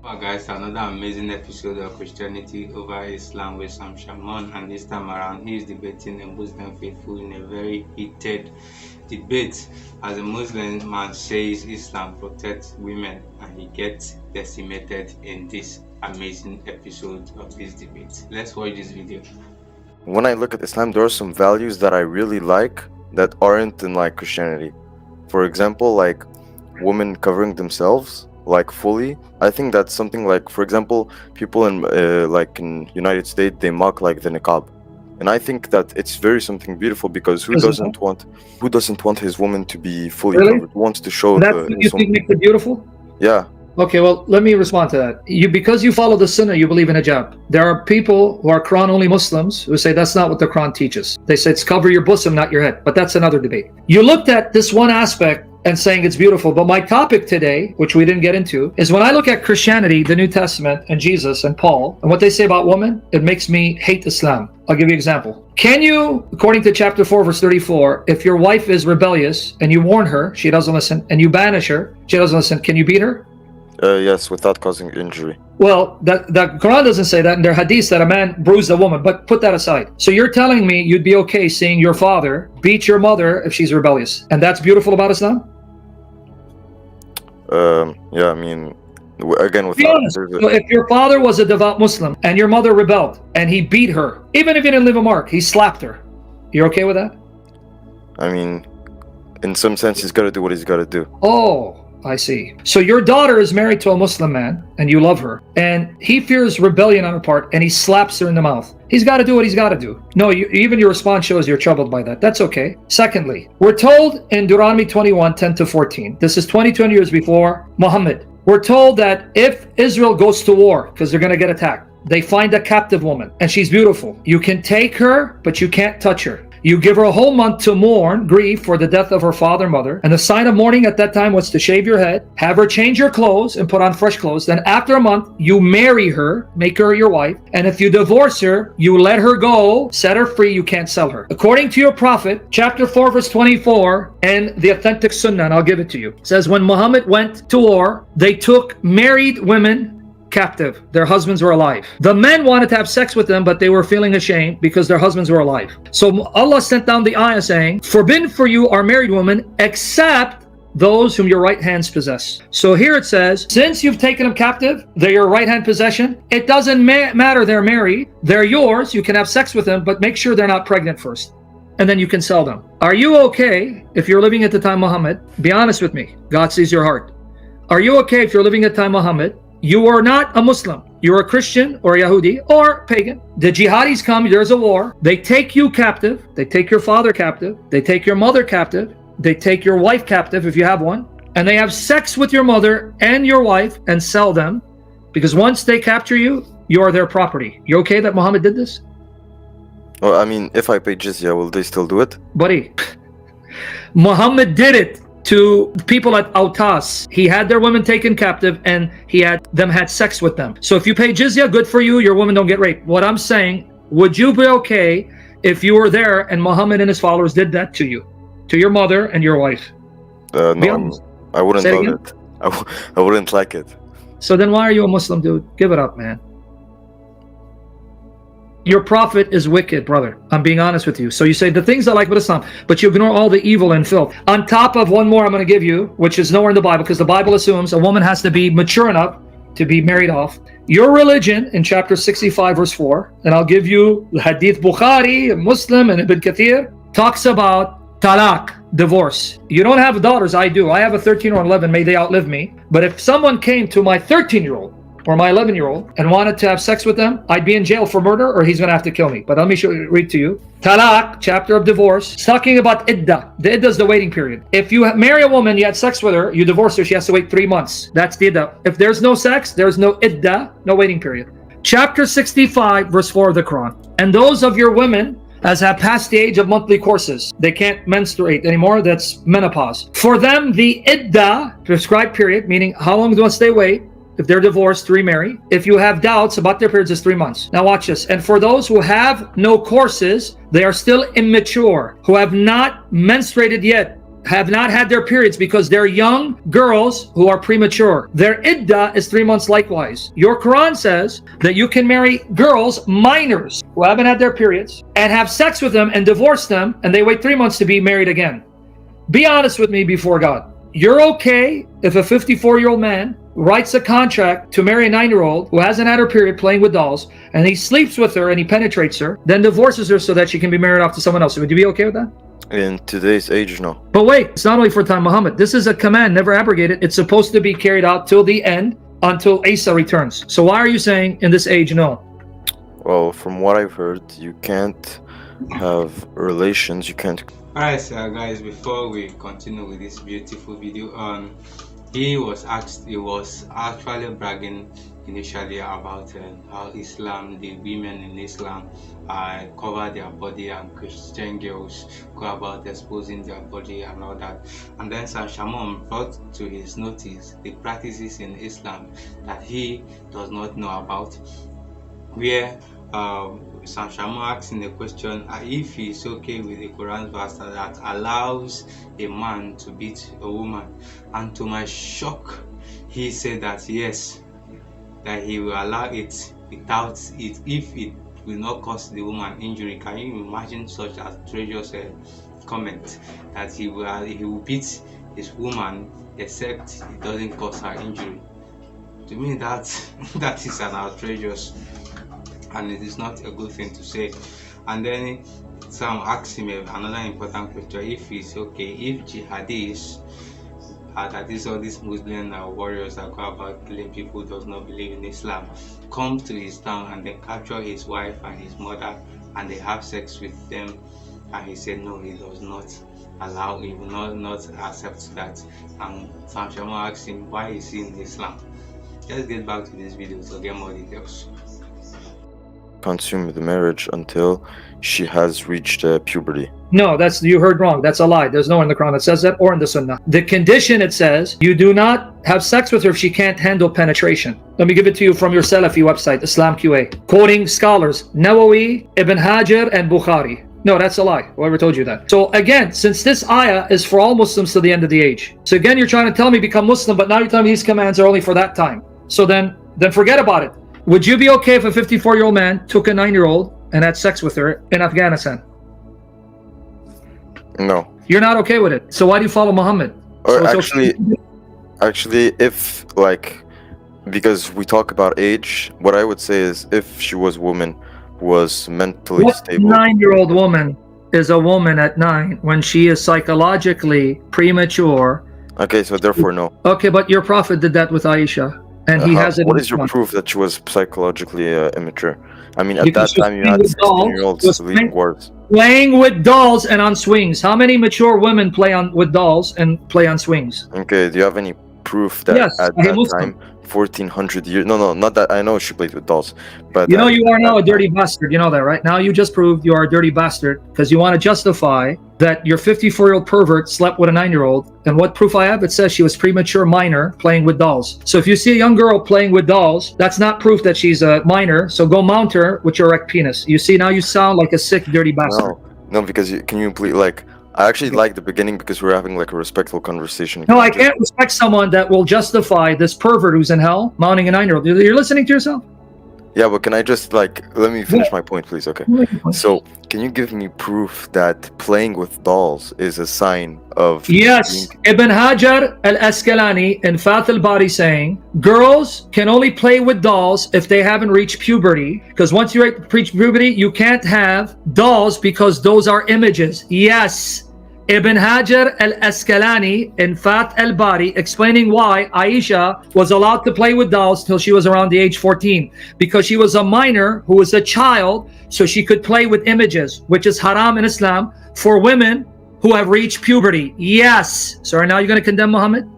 Well, guys, another amazing episode of Christianity over Islam with Sam Shamoun, and this time around, he is debating the Muslim faithful in a very heated debate. As a Muslim man says, Islam protects women, and he gets decimated in this amazing episode of this debate. Let's watch this video. When I look at Islam, there are some values that I really like that aren't in like Christianity. For example, like women covering themselves like fully. I think that's something like, for example, people in like in United States, they mock like the niqab, and I think that it's very something beautiful, because who doesn't want his woman to be fully Really? covered? Who wants to show That's what you think makes it beautiful? Yeah. Okay, well, let me respond to that. Because you follow the Sunnah, you believe in hijab. There are people who are Quran-only Muslims who say that's not what the Quran teaches. They say it's cover your bosom, not your head. But that's another debate. You looked at this one aspect and saying it's beautiful. But my topic today, which we didn't get into, is when I look at Christianity, the New Testament, and Jesus and Paul, and what they say about women, it makes me hate Islam. I'll give you an example. Can you, according to chapter 4, verse 34, if your wife is rebellious and you warn her, she doesn't listen, and you banish her, she doesn't listen, can you beat her? Yes, without causing injury. Well, the Quran doesn't say that, and there are hadiths that a man bruised a woman, but put that aside. So you're telling me you'd be okay seeing your father beat your mother if she's rebellious, and that's beautiful about Islam? Yeah, I mean, again, Be honest. So if your father was a devout Muslim and your mother rebelled and he beat her, even if he didn't leave a mark, he slapped her, you're okay with that? I mean, in some sense, he's got to do what he's got to do. Oh, I see. So your daughter is married to a Muslim man and you love her, and he fears rebellion on her part and he slaps her in the mouth. He's got to do what he's got to do. No, even your response shows you're troubled by that. That's okay. Secondly, we're told in Deuteronomy 21, 10 to 14, this is 22 years before Muhammad. We're told that if Israel goes to war, because they're going to get attacked, they find a captive woman and she's beautiful. You can take her, but you can't touch her. You give her a whole month to mourn, grieve for the death of her father and mother. And the sign of mourning at that time was to shave your head, have her change your clothes and put on fresh clothes. Then after a month, you marry her, make her your wife. And if you divorce her, you let her go, set her free, you can't sell her. According to your prophet, chapter 4, verse 24, and the authentic sunnah, and I'll give it to you, says when Muhammad went to war, they took married women captive. Their husbands were alive. The men wanted to have sex with them, but they were feeling ashamed because their husbands were alive. So Allah sent down the ayah saying, forbidden for you are married women except those whom your right hands possess. So here it says, since you've taken them captive, they're your right hand possession. It doesn't matter they're married. They're yours. You can have sex with them, but make sure they're not pregnant first, and then you can sell them. Are you okay if you're living at the time Muhammad? Be honest with me. God sees your heart. Are you okay if you're living at the time Muhammad? You are not a Muslim. You're a Christian or a Yahudi or pagan. The jihadis come, there's a war. They take you captive. They take your father captive. They take your mother captive. They take your wife captive if you have one. And they have sex with your mother and your wife and sell them. Because once they capture you, you are their property. You okay that Muhammad did this? Well, I mean, if I pay jizya, will they still do it? Buddy, Muhammad did it to people at Autas. He had their women taken captive and he had them had sex with them. So if you pay jizya, good for you, your women don't get raped. What I'm saying, would you be okay if you were there and Muhammad and his followers did that to you, to your mother and your wife? No, I wouldn't Say it love it. I wouldn't like it. So then why are you a Muslim, dude? Give it up, man. Your prophet is wicked, brother. I'm being honest with you. So you say the things I like about Islam, but you ignore all the evil and filth. On top of one more I'm going to give you, which is nowhere in the Bible, because the Bible assumes a woman has to be mature enough to be married off. Your religion in chapter 65, verse 4, and I'll give you the Hadith Bukhari, Muslim, and Ibn Kathir, talks about talaq, divorce. You don't have daughters, I do. I have a 13 or 11, may they outlive me. But if someone came to my 13-year-old or my 11-year-old and wanted to have sex with them, I'd be in jail for murder or he's going to have to kill me. But let me read to you. Talaq, chapter of divorce, it's talking about iddah. The iddah is the waiting period. If you marry a woman, you had sex with her, you divorce her, she has to wait 3 months. That's the iddah. If there's no sex, there's no iddah, no waiting period. Chapter 65, verse 4 of the Quran. And those of your women as have passed the age of monthly courses, they can't menstruate anymore, that's menopause. For them, the iddah, prescribed period, meaning how long must they wait, if they're divorced, to remarry. If you have doubts about their periods, it's 3 months. Now watch this. And for those who have no courses, they are still immature, who have not menstruated yet, have not had their periods because they're young girls who are premature. Their iddah is 3 months likewise. Your Quran says that you can marry girls, minors, who haven't had their periods, and have sex with them and divorce them, and they wait 3 months to be married again. Be honest with me before God. You're okay if a 54-year-old man writes a contract to marry a 9-year-old who hasn't had her period playing with dolls, and he sleeps with her and he penetrates her, then divorces her so that she can be married off to someone else. Would you be okay with that? In today's age, no. But wait, it's not only for time Muhammad. This is a command, never abrogated. It's supposed to be carried out till the end, until Isa returns. So why are you saying in this age, no? Well, from what I've heard, you can't have relations, you can't... Alright, so guys, before we continue with this beautiful video, he was actually bragging initially about how Islam, the women in Islam, cover their body, and Christian girls go about exposing their body and all that. And then Shamoun brought to his notice the practices in Islam that he does not know about, where Shamoun asking the question if he's okay with the Quran verse that allows a man to beat a woman, and to my shock, he said that yes, that he will allow it without it if it will not cause the woman injury. Can you imagine such a outrageous comment, that he will beat his woman except it doesn't cause her injury? To me, that is an outrageous, and it is not a good thing to say. And then some asked him another important question: if it's okay if jihadis, that is all these Muslim warriors that go about killing people who does not believe in Islam, come to his town and then capture his wife and his mother and they have sex with them, and he said no, he does not allow, he will not accept that. And Sam Shamoun asked him why is he in Islam. Let's get back to this video to get more details. Consume the marriage until she has reached puberty. No, you heard wrong. That's a lie. There's no in the Quran that says that, or in the Sunnah. The condition, it says, you do not have sex with her if she can't handle penetration. Let me give it to you from your Salafi website, Islam QA. Quoting scholars, Nawawi, Ibn Hajar, and Bukhari. No, that's a lie. Whoever told you that. So again, since this ayah is for all Muslims to the end of the age. So again, you're trying to tell me become Muslim, but now you're telling me these commands are only for that time. So then forget about it. Would you be okay if a 54-year-old man took a 9-year-old and had sex with her in Afghanistan? No. You're not okay with it. So why do you follow Muhammad? Or So actually, if because we talk about age, what I would say is if she was a woman, was mentally what stable. 9-year-old woman is a woman at 9 when she is psychologically premature? Okay, so therefore no. Okay, but your prophet did that with Aisha. And he has it. What is your proof that she was psychologically immature? I mean, at Because that time you had 16-year-olds leading wars. Playing with dolls and on swings. How many mature women play with dolls and play on swings? Okay, do you have any proof that Yes, at that time, 1400 years? No, not that. I know she played with dolls, but you know you are now a dirty bastard. You know that, right? Now you just proved you are a dirty bastard because you want to justify that your 54-year-old pervert slept with a 9-year-old. And what proof I have? It says she was premature minor playing with dolls. So if you see a young girl playing with dolls, that's not proof that she's a minor. So go mount her with your erect penis. You see, now you sound like a sick, dirty bastard. No, because can you please I actually like the beginning because we're having like a respectful conversation. No, I can't respect someone that will justify this pervert who's in hell mounting a 9-year-old. You're listening to yourself? Yeah, but can I just let me finish my point, please? Okay. So, can you give me proof that playing with dolls is a sign of... Yes. Ibn Hajar al-Asqalani in Fath al-Bari saying, girls can only play with dolls if they haven't reached puberty. Because once you reach puberty, you can't have dolls because those are images. Yes. Ibn Hajar al-Asqalani in Fath al-Bari explaining why Aisha was allowed to play with dolls till she was around the age 14, because she was a minor who was a child, so she could play with images, which is haram in Islam for women who have reached puberty. Yes. So now you're going to condemn Muhammad?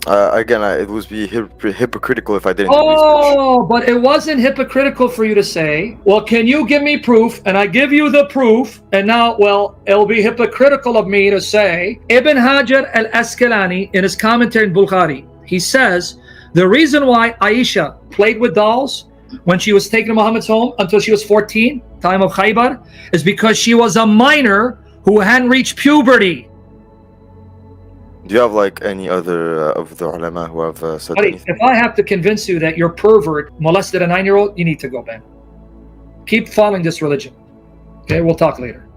Again, it would be hypocritical if I didn't. Oh, but it wasn't hypocritical for you to say, well, can you give me proof? And I give you the proof. And now, well, it'll be hypocritical of me to say, Ibn Hajar al-Asqalani in his commentary in Bukhari, he says, the reason why Aisha played with dolls when she was taken to Muhammad's home until she was 14, time of Khaybar, is because she was a minor who hadn't reached puberty. Do you have like any other of the ulama who have said Buddy, anything? if I have to convince you that your pervert molested a 9-year-old, you need to go, man. Keep following this religion. Okay, we'll talk later.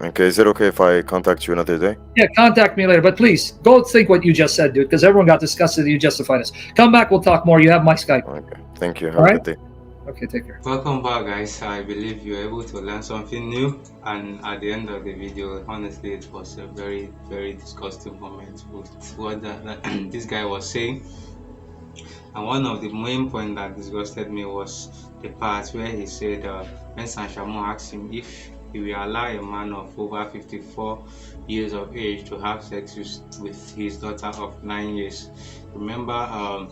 Okay, is it okay if I contact you another day? Yeah, contact me later. But please, go think what you just said, dude, because everyone got disgusted that you justified us. Come back, we'll talk more. You have my Skype. Okay, thank you. Have All a right. good day. Okay, take care. Welcome back, guys. I believe you're able to learn something new, and at the end of the video, honestly, it was a very, very disgusting moment with what this guy was saying. And one of the main points that disgusted me was the part where he said when Shamoun asked him if he will allow a man of over 54 years of age to have sex with his daughter of 9 years. Remember,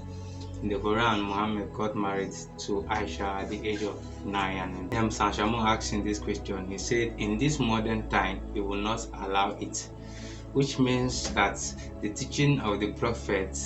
in the Quran, Muhammad got married to Aisha at the age of 9, and then Shamoun asked him this question. He said, in this modern time, he will not allow it, which means that the teaching of the Prophet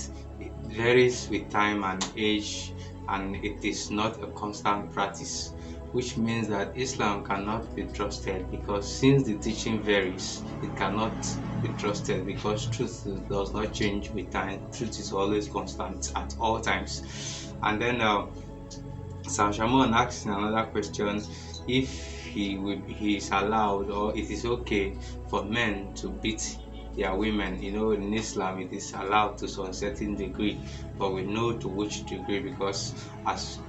varies with time and age, and it is not a constant practice, which means that Islam cannot be trusted, because since the teaching varies, it cannot be trusted, because truth does not change with time. Truth is always constant at all times. And then Shamoun asked another question, if he is allowed, or it is okay for men to beat their women. You know, in Islam it is allowed to a certain degree, but we know to which degree, because as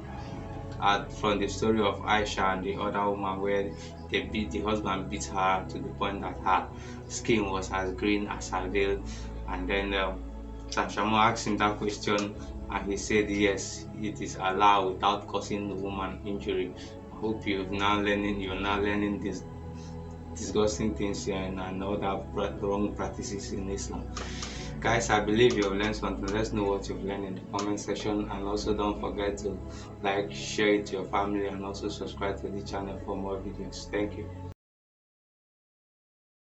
from the story of Aisha and the other woman, where the husband beat her to the point that her skin was as green as her veil. And then Shamoun asked him that question, and he said yes, it is allowed without causing the woman injury. I hope you're now learning this disgusting things here and other wrong practices in Islam. Guys, I believe you've learned something. Let's know what you've learned in the comment section, and also don't forget to like, share it to your family, and also subscribe to the channel for more videos. Thank you.